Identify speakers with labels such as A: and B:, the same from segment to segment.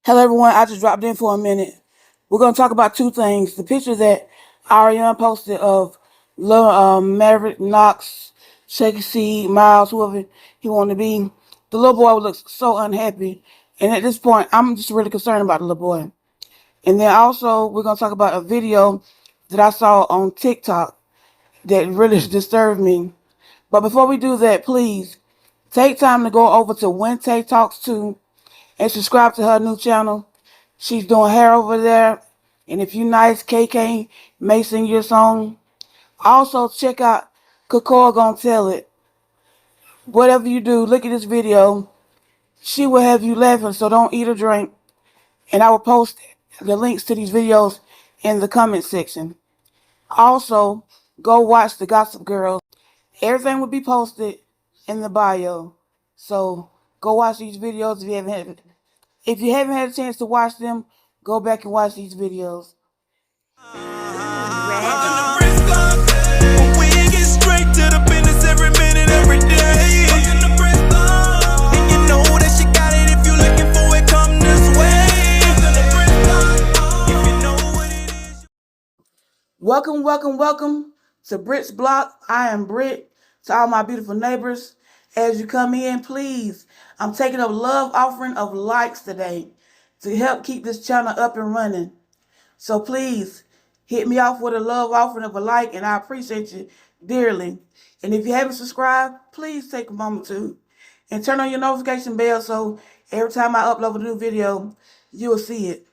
A: Hello, everyone. I just dropped in for a minute. We're going to talk about two things. The picture that Arionne posted of Lil Maverick, Knox, Shaky C, Miles, whoever he wanted to be. The little boy looks so unhappy. And at this point, I'm just really concerned about the little boy. And then also, we're going to talk about a video that I saw on TikTok that really disturbed me. But before we do that, please take time to go over to Wente Talks 2 and subscribe to her new channel. She's doing hair over there. And if you nice, KK may sing your song. Also, check out Kakoa Gonna Tell It. Whatever you do, look at this video. She will have you laughing, so don't eat or drink. And I will post the links to these videos in the comment section. Also, go watch the Gossip Girls. Everything will be posted in the bio. So, go watch these videos if you haven't had a chance to watch them, go back and watch these videos. Welcome to Brit's Block. I am Brit. To all my beautiful neighbors, as you come in, please, I'm taking a love offering of likes today to help keep this channel up and running. So please, hit me off with a love offering of a like, and I appreciate you dearly. And if you haven't subscribed, please take a moment to and turn on your notification bell so every time I upload a new video, you will see it.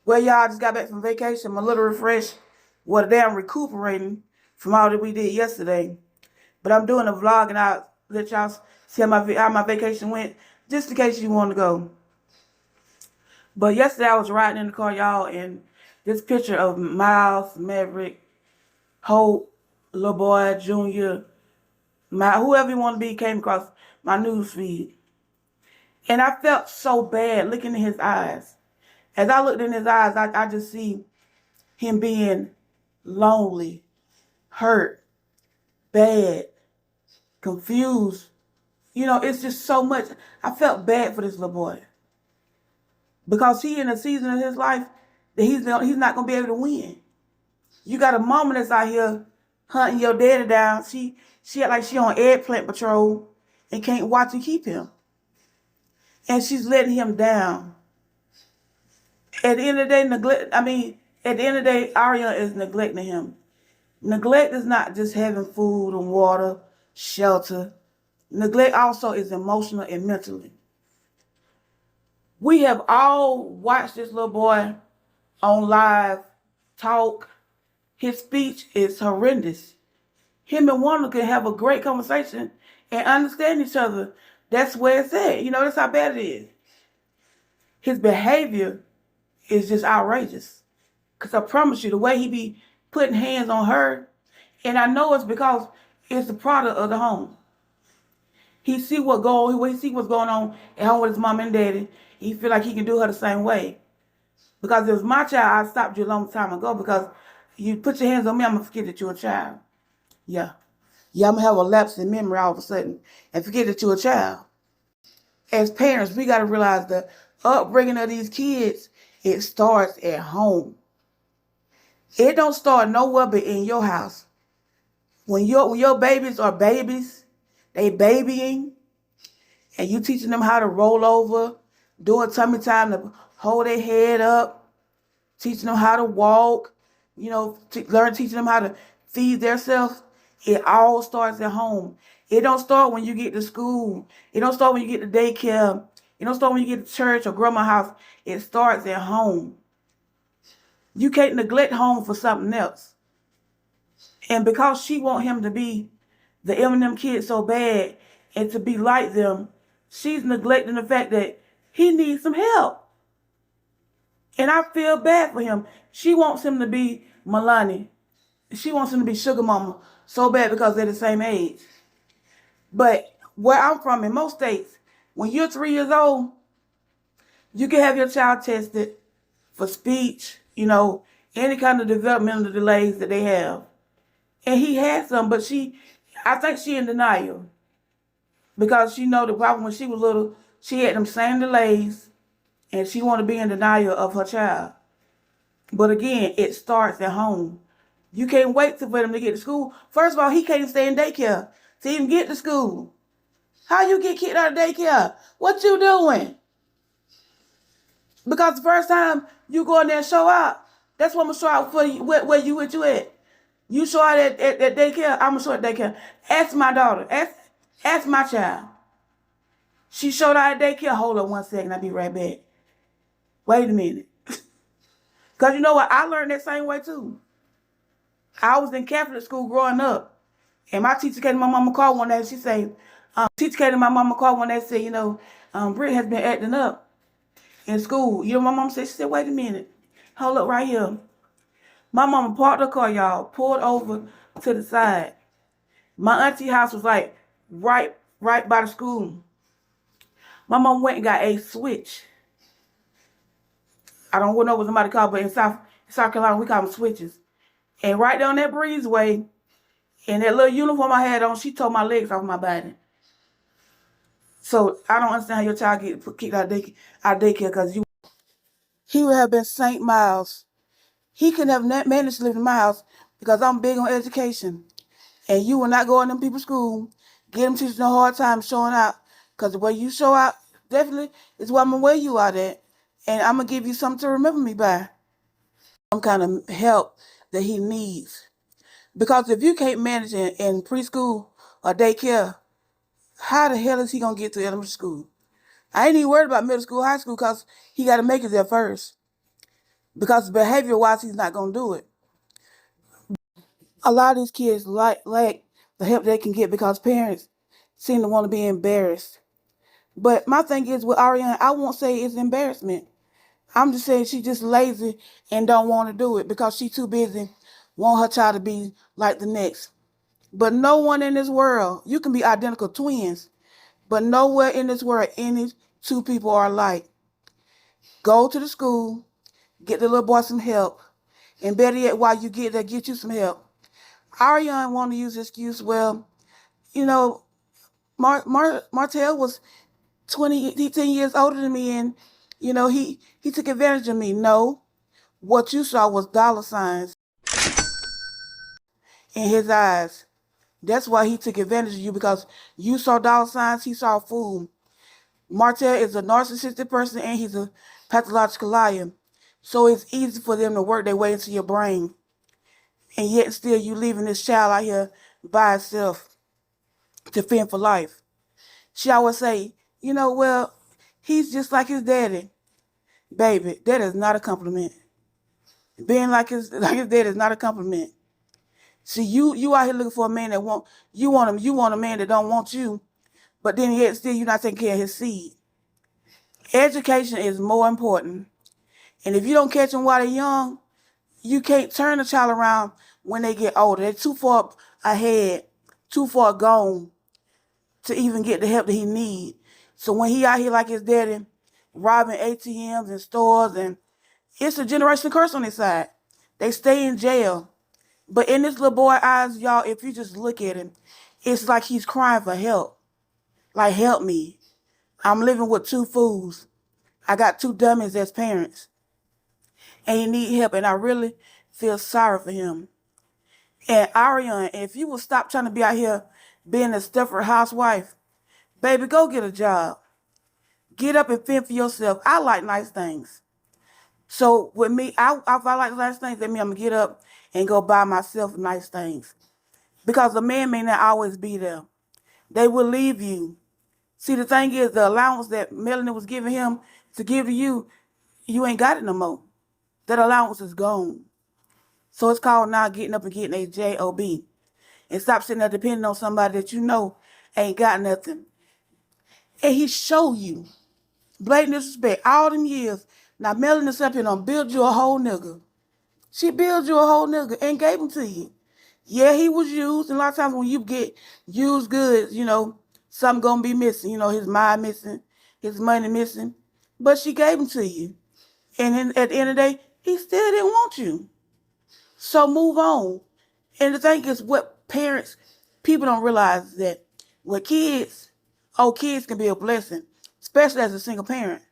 A: Well, y'all, I just got back from vacation. I'm a little refreshed. Well, today I'm recuperating from all that we did yesterday. But I'm doing a vlog, and I'll let y'all see how my vacation went, just in case you want to go. But yesterday I was riding in the car, y'all, and this picture of Miles, Maverick, Hope, little boy, Junior, whoever you want to be, came across my news feed. And I felt so bad looking in his eyes. As I looked in his eyes, I just see him being lonely, hurt, bad, confused. You know, it's just so much. I felt bad for this little boy. Because he in a season of his life that he's not going to be able to win. You got a mama that's out here hunting your daddy down. She act like she on eggplant patrol and can't watch and keep him. And she's letting him down. At the end of the day, Arionne is neglecting him. Neglect is not just having food and water, shelter. Neglect also is emotional and mentally. We have all watched this little boy on live talk. His speech is horrendous. Him and Wanda can have a great conversation and understand each other. That's where it's at. You know, that's how bad it is. His behavior is just outrageous. Because I promise you, the way he be putting hands on her, and I know it's because it's the product of the home. He see what's going on at home with his mom and daddy. He feel like he can do her the same way. Because if it was my child, I stopped you a long time ago, because you put your hands on me, I'm going to forget that you're a child. Yeah, I'm going to have a lapse in memory all of a sudden and forget that you're a child. As parents, we got to realize the upbringing of these kids, it starts at home. It don't start nowhere but in your house. When your babies are babies, they babying, and you teaching them how to roll over, doing tummy time to hold their head up, teaching them how to walk, you know, teaching them how to feed themselves. It all starts at home. It don't start when you get to school. It don't start when you get to daycare. It don't start when you get to church or grandma's house. It starts at home. You can't neglect home for something else. And because she want him to be the Eminem kid so bad and to be like them, she's neglecting the fact that he needs some help. And I feel bad for him. She wants him to be Milani. She wants him to be Sugar Mama so bad because they're the same age. But where I'm from, in most states, when you're 3 years old, you can have your child tested for speech, you know, any kind of developmental delays that they have. And he had some, but I think she in denial. Because she know the problem when she was little, she had them same delays. and she want to be in denial of her child. But again, it starts at home. You can't wait for them to get to school. First of all, he can't stay in daycare to even get to school. How you get kicked out of daycare? What you doing? Because the first time you go in there and show out, that's what I'm gonna show out for you. Where you at? You show out at daycare. I'm gonna show at daycare. Ask my daughter. Ask my child. She showed out at daycare. Hold on 1 second. I'll be right back. Wait a minute. Because you know what? I learned that same way too. I was in Catholic school growing up. And my teacher came to my mama car one day and she said, teacher came to my mama car one day and said, Britt has been acting up in school. You know what my mama said? She said, wait a minute. Hold up right here. My mama parked her car, y'all, pulled over to the side. My auntie house was like right by the school. My mom went and got a switch. I don't know what somebody called, but in South Carolina, we call them switches. And right down that breezeway, in that little uniform I had on, she tore my legs off my body. So I don't understand how your child get kicked out of daycare because he would have been St. Miles. He couldn't have managed to live in my house because I'm big on education. And you will not go in them people's school, get them teachers no hard time showing out. Because the way you show out, definitely, is where I'm going to wear you out at. And I'm going to give you something to remember me by. Some kind of help that he needs. Because if you can't manage in preschool or daycare, how the hell is he going to get to elementary school? I ain't even worried about middle school, high school, because he got to make it there first. Because behavior-wise, he's not going to do it. A lot of these kids lack the help they can get because parents seem to want to be embarrassed. But my thing is with Arionne, I won't say it's embarrassment. I'm just saying she's just lazy and don't want to do it because she's too busy want her child to be like the next. But no one in this world, you can be identical twins, but nowhere in this world any two people are alike. Go to the school, get the little boy some help, and better yet, while you get there, get you some help. Arionne want to use the excuse, well, Martell was 18 years older than me, and, he took advantage of me. No, what you saw was dollar signs in his eyes. That's why he took advantage of you, because you saw dollar signs, he saw food. Martell is a narcissistic person, and he's a pathological liar. So it's easy for them to work their way into your brain. And yet still you leaving this child out here by itself to fend for life. She always say, well, he's just like his daddy. Baby, that is not a compliment. Being like his daddy is not a compliment. See, you out here looking for a man that want him. You want a man that don't want you, but then yet still you're not taking care of his seed. Education is more important. And if you don't catch them while they're young, you can't turn a child around when they get older. They're too far ahead, too far gone to even get the help that he needs. So when he out here like his daddy, robbing ATMs and stores, and it's a generational curse on his side. They stay in jail. But in this little boy's eyes, y'all, if you just look at him, it's like he's crying for help. Like, help me. I'm living with two fools. I got two dummies as parents. And he need help, and I really feel sorry for him. And Arionne, if you will stop trying to be out here being a Stepford housewife, baby, go get a job. Get up and fend for yourself. I like nice things. So with me, if I like nice things, that means I'm going to get up and go buy myself nice things. Because the man may not always be there. They will leave you. See, the thing is, the allowance that Melanie was giving him to give to you, you ain't got it no more. That allowance is gone. So it's called now getting up and getting a job. And stop sitting there depending on somebody that you know ain't got nothing. And he show you blatant disrespect all them years. Now Melanie up here and build you a whole nigga. She built you a whole nigga and gave him to you. Yeah, he was used. And a lot of times when you get used goods, something gonna be missing. His mind missing, his money missing. But she gave him to you. And then at the end of the day, he still didn't want you. So move on. And the thing is, what people don't realize is that with kids can be a blessing, especially as a single parent.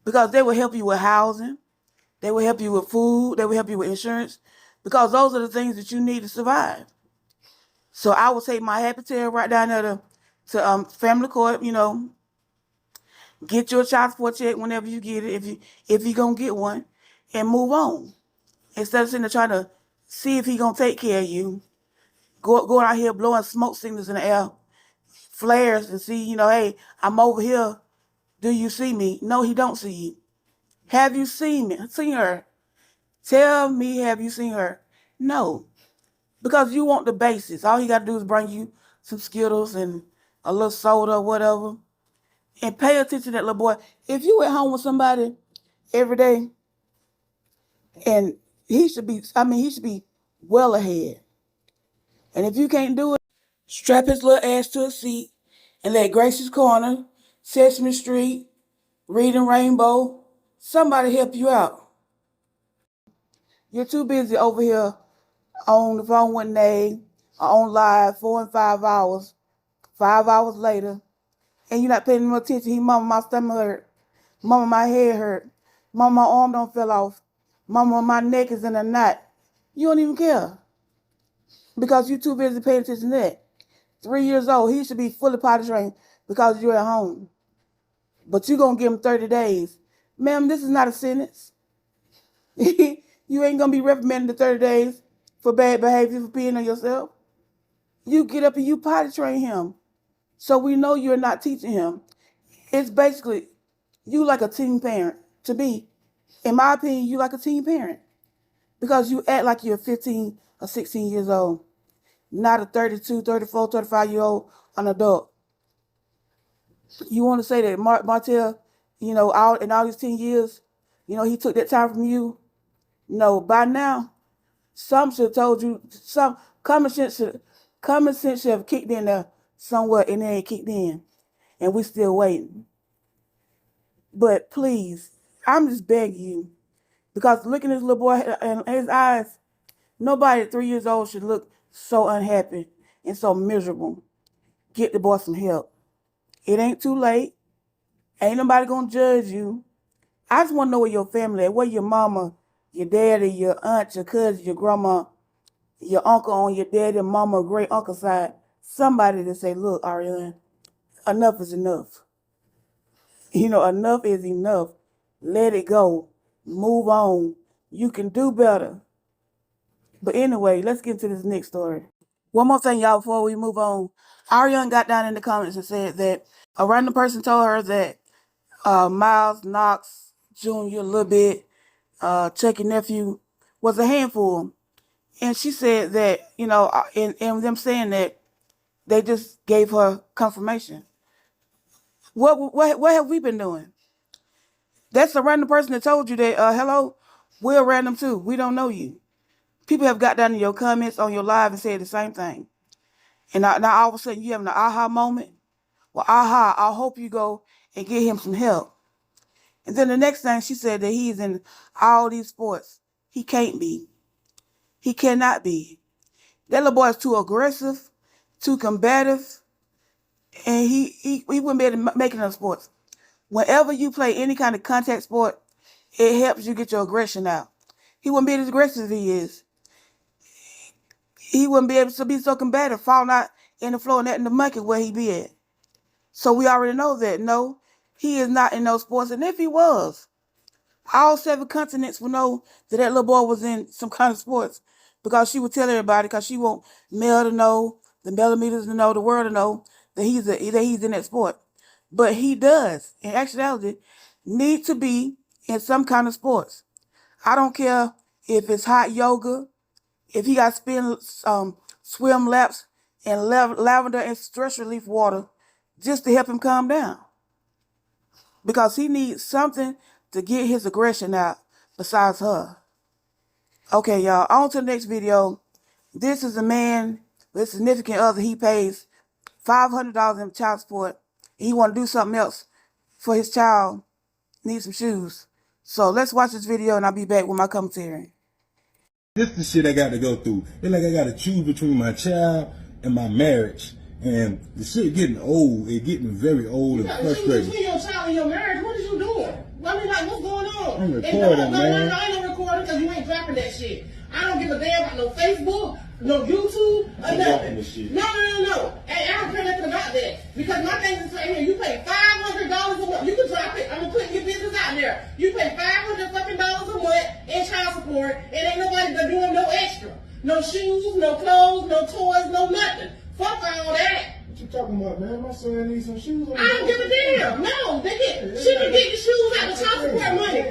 A: because they will help you with housing. They will help you with food. They will help you with insurance, because those are the things that you need to survive. So I would take my happy tail right down there to family court. Get your child support check whenever you get it, if you gonna get one, and move on. Instead of sitting there trying to see if he gonna take care of you, going out here blowing smoke signals in the air, flares, and see, hey, I'm over here. Do you see me? No, he don't see you. Have you seen her? Tell me, have you seen her? No, because you want the basics. All he got to do is bring you some Skittles and a little soda or whatever, and pay attention to that little boy. If you at home with somebody every day, and he should be well ahead. And if you can't do it, strap his little ass to a seat and let Gracie's Corner, Sesame Street, Reading Rainbow, somebody help you out. You're too busy over here on the phone with Nay, or on live 4 and 5 hours, 5 hours later, and you're not paying no attention. Mama, my stomach hurt. Mama, my head hurt. Mama, my arm don't fell off. Mama, my neck is in a knot. You don't even care, because you're too busy paying attention to that. 3 years old, he should be fully potty trained because you're at home. But you're going to give him 30 days. Ma'am, this is not a sentence. You ain't going to be reprimanded the 30 days for bad behavior, for peeing on yourself. You get up and you potty train him. So we know you're not teaching him. It's basically you like a teen parent to be. In my opinion, you like a teen parent, because you act like you're 15 or 16 years old, not a 32, 34, 35-year-old, an adult. You want to say that Martell, in all these 10 years, he took that time from you? No, by now, some should have told you, some common sense should have kicked in there somewhere, and it ain't kicked in. And we still waiting. But please, I'm just begging you, because looking at this little boy in his eyes, nobody at 3 years old should look so unhappy and so miserable. Get the boy some help. It ain't too late. Ain't nobody gonna judge you. I just want to know where your family at, where your mama, your daddy, your aunt, your cousin, your grandma, your uncle on your daddy, mama, great uncle side. Somebody to say, look, Arionne, enough is enough. Enough is enough. Let it go. Move on. You can do better. But anyway, let's get into this next story. One more thing, y'all, before we move on. Arionne got down in the comments and said that a random person told her that Miles Knox Jr., Lil Bit, Chucky nephew, was a handful. And she said that, and them saying that they just gave her confirmation. What have we been doing? That's a random person that told you that, hello, we're random too. We don't know you. People have got down in your comments on your live and said the same thing. And now all of a sudden you having an aha moment. Well, I hope you go and get him some help. And then the next thing, she said that he's in all these sports. He can't be. He cannot be. That little boy is too aggressive, too combative, and he wouldn't be able to make it in sports. Whenever you play any kind of contact sport, it helps you get your aggression out. He wouldn't be as aggressive as he is. He wouldn't be able to be so combative, falling out in the floor and in the monkey where he be at. So we already know that, no, he is not in those sports. And if he was, all 7 continents will know that little boy was in some kind of sports, because she would tell everybody, because she want Mel to know, the millimeters to know, the world to know that he's in that sport. But he does, in actuality, need to be in some kind of sports. I don't care if it's hot yoga, if he got swim laps and lavender and stress relief water just to help him calm down. Because he needs something to get his aggression out besides her. Okay, y'all, on to the next video. This is a man with a significant other. He pays $500 in child support. He want to do something else for his child. Need some shoes. So let's watch this video and I'll be back with my commentary.
B: This is the shit I got to go through. It's like I got to choose between my child and my marriage. And the shit getting old. It's getting very old and frustrating.
C: Between your child and your marriage, what is you doing? I mean, like, what's going on?
B: I'm recording, man.
C: No, I ain't no recording because you ain't dropping that shit. I don't give a damn about no Facebook, no YouTube, or nothing. No. Hey, I don't care nothing about that. Because my thing is right here, you pay $500 a month. You can drop it. I'm putting your business out there. You pay $500 fucking dollars a month in child support, and ain't nobody doing no extra. No shoes, no clothes, no toys, no nothing. Fuck all that.
B: What you talking about, man? My son needs some shoes.
C: I don't give a damn. No, she can get the shoes out of child support money.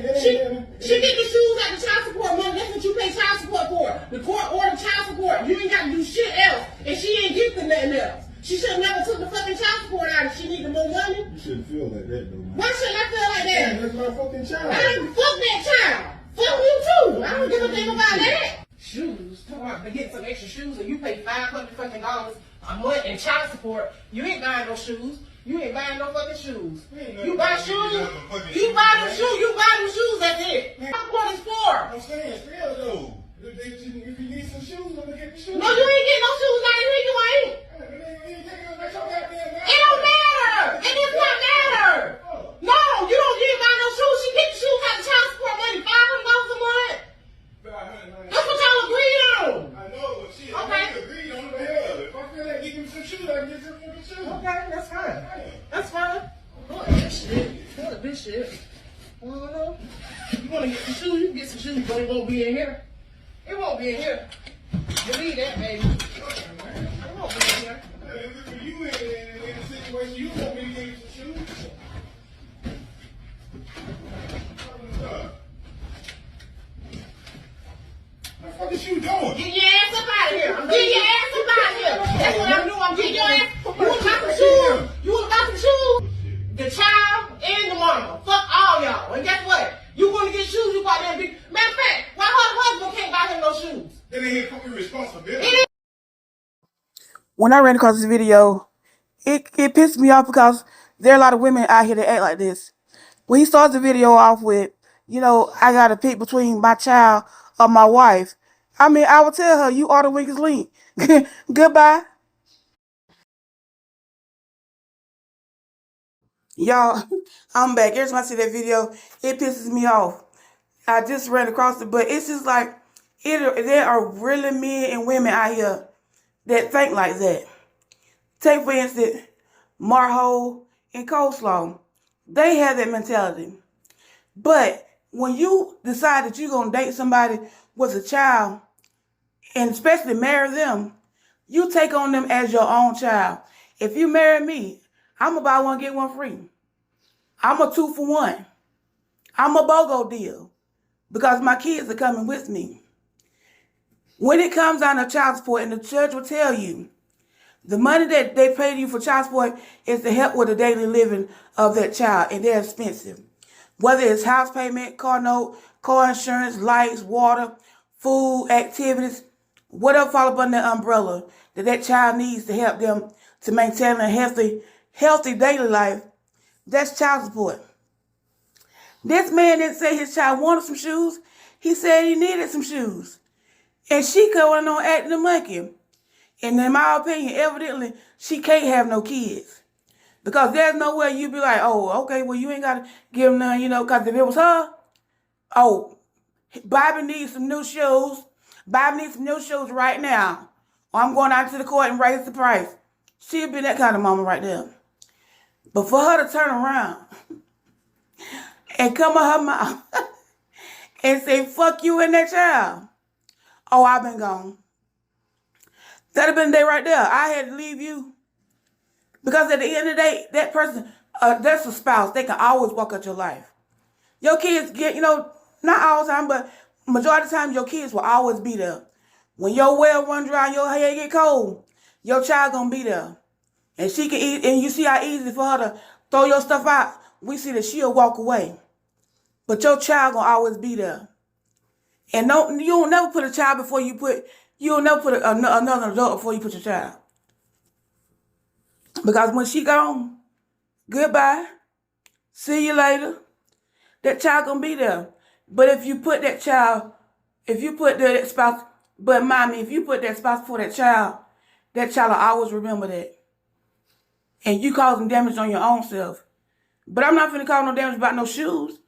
C: She get the shoes out of child support money. That's what you pay child support for. The court ordered child support. You ain't got to do shit else. And she ain't giving nothing else. She should have never took the fucking child support out if she needed more money.
B: You shouldn't feel like that, though, man.
C: Why shouldn't I feel like that?
B: That's my fucking child.
C: I don't fuck that child. Fuck you too. I don't give a damn about that. Shoes. Talk about to get some extra shoes and you pay $500 fucking dollars a month in child support. You ain't buying no shoes. You ain't buying no fucking shoes. You buy shoes. You buy them shoes. You buy them shoes. That's it. That's what it's for.
B: I'm saying, still though. If you need some shoes, let me get the shoes.
C: No, you ain't getting no shoes out of here. You ain't. It don't matter. It does not matter. No, you don't get buy no shoes. She get the shoes out of child support money. $500 a month. That's what y'all agreed on.
B: I know, but shit,
C: Okay.
B: I agreed on the hell. If I feel like getting me some shoes, I can get some fucking shoes.
C: Okay, that's fine. That's fine. Fuck this shit. Fuck this shit. You want to get some shoes? You can get some shoes, but it won't be in here. It won't be in here. Believe that, baby. It won't be in here.
B: If you in a situation, you want me to get you some shoes? What the fuck is you doing?
C: Get your ass up out of here. I'm getting your ass up out of here. That's what I'm doing. I'm getting your ass. You want to buy some shoes? You want to buy some shoes? The child and the mama. Fuck all y'all. And guess what? You want to get shoes, you buy them big. Matter of fact, why her husband can't buy him no shoes?
B: That ain't fucking responsibility.
A: When I ran across this video, it pissed me off because there are a lot of women out here that act like this. When he starts the video off with, I got to pick between my child or my wife. I mean, I would tell her, you are the weakest link. Goodbye. Y'all, I'm back. Every time I see that video, it pisses me off. I just ran across it, but it's just like, there are really men and women out here that think like that. Take, for instance, Marho and Coleslaw. They have that mentality. But when you decide that you're going to date somebody with a child, and especially marry them, you take on them as your own child. If you marry me, I'm going to buy one, get one free. I'm a 2-for-1. I'm a BOGO deal because my kids are coming with me. When it comes down to child support, and the judge will tell you, the money that they pay you for child support is to help with the daily living of that child, and they're expensive. Whether it's house payment, car note, car insurance, lights, water, food, activities, whatever fall up under the umbrella that child needs to help them to maintain a healthy daily life, that's child support. This man didn't say his child wanted some shoes. He said he needed some shoes. And she going on acting a monkey. And in my opinion, evidently, she can't have no kids. Because there's no way you be like, oh, okay, well, you ain't got to give them none, because if it was her, oh, Bobby needs some new shoes. Bobby needs some new shoes right now. Or I'm going out to the court and raise the price. She'd be that kind of mama right there. But for her to turn around and come out her mouth and say, fuck you and that child. Oh, I've been gone. That'd have been the day right there. I had to leave you. Because at the end of the day, that person, that's a spouse. They can always walk out your life. Your kids get, not all the time, but majority of the time, your kids will always be there. When your well run dry and your hair get cold, your child gonna be there. And she can eat, and you see how easy for her to throw your stuff out. We see that she'll walk away. But your child gonna always be there. And you don't never put a child before you'll never put another adult before you put your child. Because when she gone, goodbye, see you later, that child gonna be there. But if you put that child, if you put that spouse, but mommy, if you put that spouse before that child will always remember that. And you causing damage on your own self. But I'm not finna cause no damage about no shoes.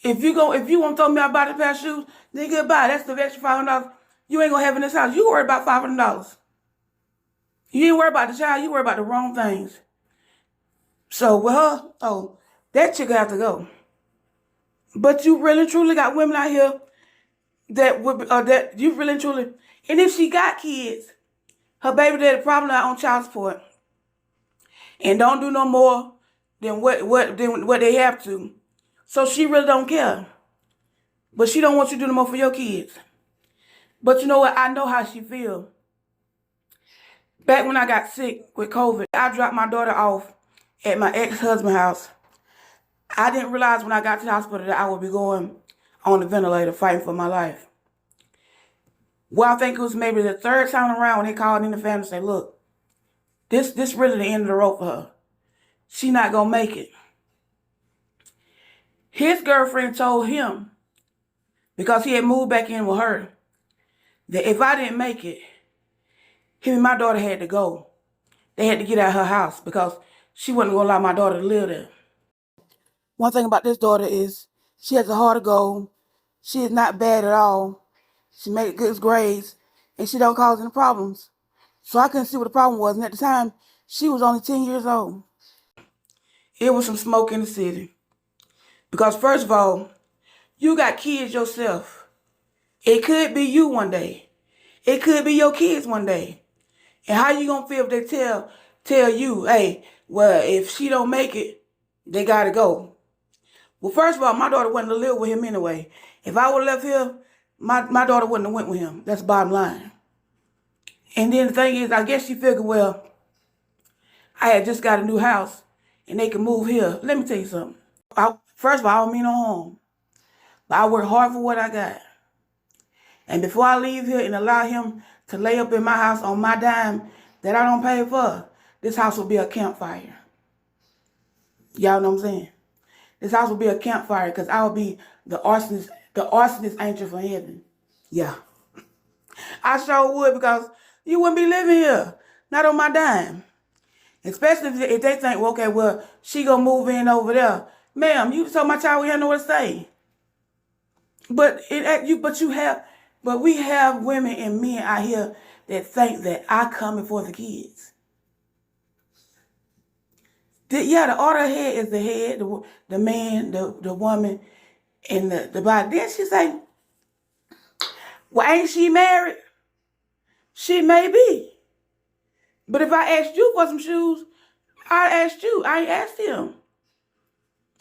A: If you want to throw me out about a pair of shoes, then goodbye. That's the extra $500 you ain't gonna have in this house. You worry about $500. You ain't worry about the child. You worry about the wrong things. So with her, oh, that chick have to go. But you really truly got women out here that would that you really truly. And if she got kids, her baby daddy probably not on child support, and don't do no more than what they have to. So she really don't care. But she don't want you to do no more for your kids. But you know what? I know how she feel. Back when I got sick with COVID, I dropped my daughter off at my ex-husband's house. I didn't realize when I got to the hospital that I would be going on the ventilator fighting for my life. Well, I think it was maybe the third time around when they called in the family and said, look, this really the end of the road for her. She not going to make it. His girlfriend told him, because he had moved back in with her, that if I didn't make it, him and my daughter had to go. They had to get out of her house because she wasn't going to allow my daughter to live there. One thing about this daughter is she has a heart of gold. She is not bad at all. She made good grades, and she don't cause any problems. So I couldn't see what the problem was. And at the time, she was only 10 years old. It was some smoke in the city. Because first of all, you got kids yourself. It could be you one day. It could be your kids one day. And how you gonna feel if they tell you, hey, well, if she don't make it, they gotta go. Well, first of all, my daughter wouldn't have lived with him anyway. If I would have left here, my daughter wouldn't have went with him. That's the bottom line. And then the thing is, I guess she figured, well, I had just got a new house and they can move here. Let me tell you something. First of all, I don't mean no harm. But I work hard for what I got. And before I leave here and allow him to lay up in my house on my dime that I don't pay for, this house will be a campfire. Y'all know what I'm saying? This house will be a campfire because I will be the arsonist angel from heaven. Yeah. I sure would, because you wouldn't be living here. Not on my dime. Especially if they think, well, okay, well, she gonna move in over there. Ma'am, you told my child we have nowhere to stay. But we have women and men out here that think that I coming for the kids. The order head is the head, the man, the woman, and the body. Then she say, well, ain't she married? She may be. But if I asked you for some shoes, I asked you. I ain't asked him.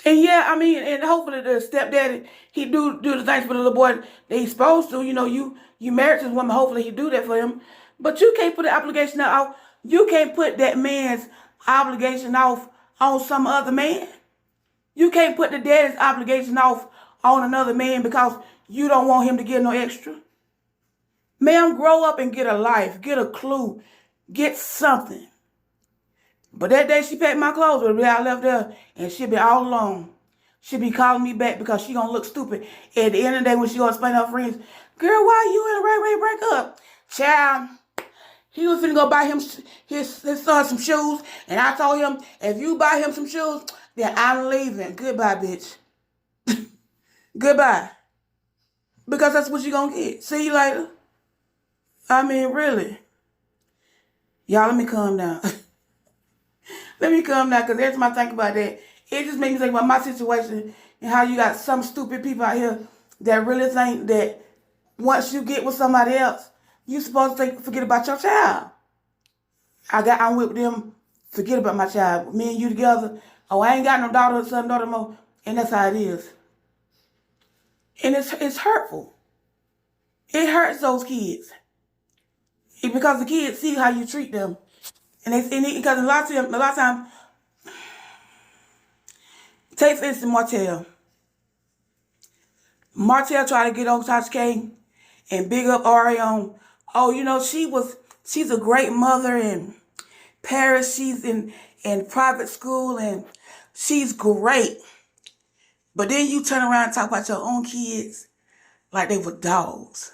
A: And yeah, I mean, and hopefully the stepdaddy, he do the things for the little boy that he's supposed to. You know, you married this woman, hopefully he do that for him. But you can't put the obligation off. You can't put that man's obligation off on some other man. You can't put the daddy's obligation off on another man because you don't want him to get no extra. Ma'am, grow up and get a life, get a clue, get something. But that day she packed my clothes, I left there, and she'll be all alone. She'll be calling me back because she gonna look stupid. At the end of the day, when she gonna explain to her friends, girl, why you and Ray break up? Child, he was finna go buy him his son some shoes, and I told him, if you buy him some shoes, then I'm leaving. Goodbye, bitch. Goodbye. Because that's what you gonna get. See you later. I mean, really. Y'all, let me calm down. Let me calm down, because every time I think about that, it just makes me think about my situation and how you got some stupid people out here that really think that once you get with somebody else, you supposed to forget about your child. I'm with them, forget about my child. Me and you together, oh, I ain't got no daughter, son, daughter more, and that's how it is. And it's hurtful. It hurts those kids. Because the kids see how you treat them. Because a lot of times, take for instance Martell. Martell tried to get on Tasha K and big up Arionne. Oh, you know, she's a great mother in Paris. She's in private school and she's great. But then you turn around and talk about your own kids like they were dogs.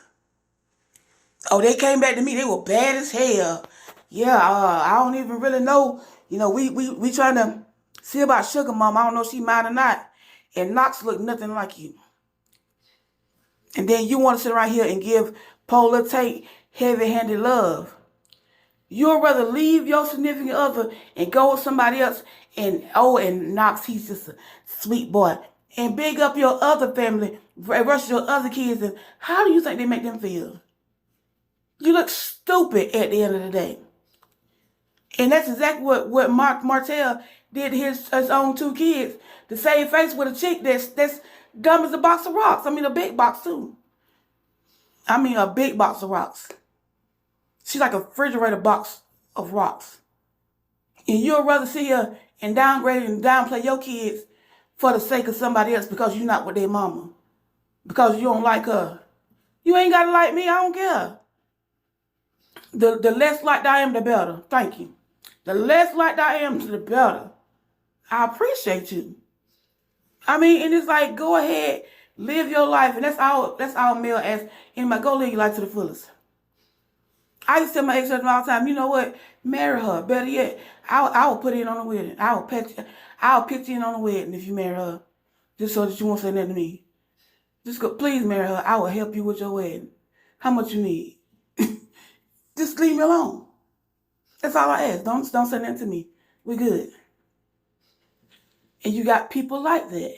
A: Oh, they came back to me, they were bad as hell. Yeah, I don't even really know. You know, we trying to see about Sugar Mom. I don't know if she mine or not. and Knox look nothing like you. And then you want to sit right here and give Polar Tate heavy-handed love. You'd rather leave your significant other and go with somebody else and Knox, he's just a sweet boy. And big up your other family versus your other kids. And how do you think they make them feel? You look stupid at the end of the day. And that's exactly what Martell did to his own 2 kids. To save face with a chick that's dumb as a box of rocks. I mean, a big box, too. I mean, a big box of rocks. She's like a refrigerator box of rocks. And you'd rather see her and downgrade and downplay your kids for the sake of somebody else because you're not with their mama. Because you don't like her. You ain't got to like me. I don't care. The less liked I am, the better. Thank you. The less liked I am, the better. I appreciate you. I mean, and it's like, go ahead, live your life. And that's our male ass. Anybody, go live your life to the fullest. I used to tell my ex-husband all the time, you know what? Marry her. Better yet, I will put in on the wedding. I'll pitch in on the wedding if you marry her. Just so that you won't say nothing to me. Just go, please marry her. I will help you with your wedding. How much you need? Just leave me alone. That's all I ask. Don't say nothing to me. We're good. And you got people like that.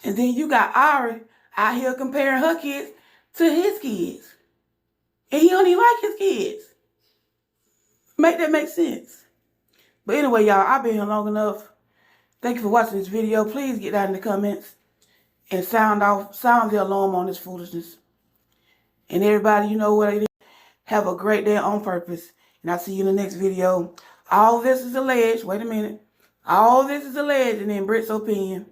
A: And then you got Ari out here comparing her kids to his kids. And he don't even like his kids. Make that make sense. But anyway, y'all, I've been here long enough. Thank you for watching this video. Please get down in the comments and sound the alarm on this foolishness. And everybody, you know what it is. Have a great day on purpose. And I'll see you in the next video. All this is alleged. Wait a minute. All this is alleged and in Britt's opinion.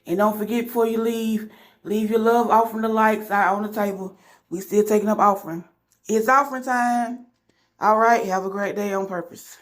A: And don't forget before you leave your love offering, the likes out on the table. We still taking up offering. It's offering time. All right. Have a great day on purpose.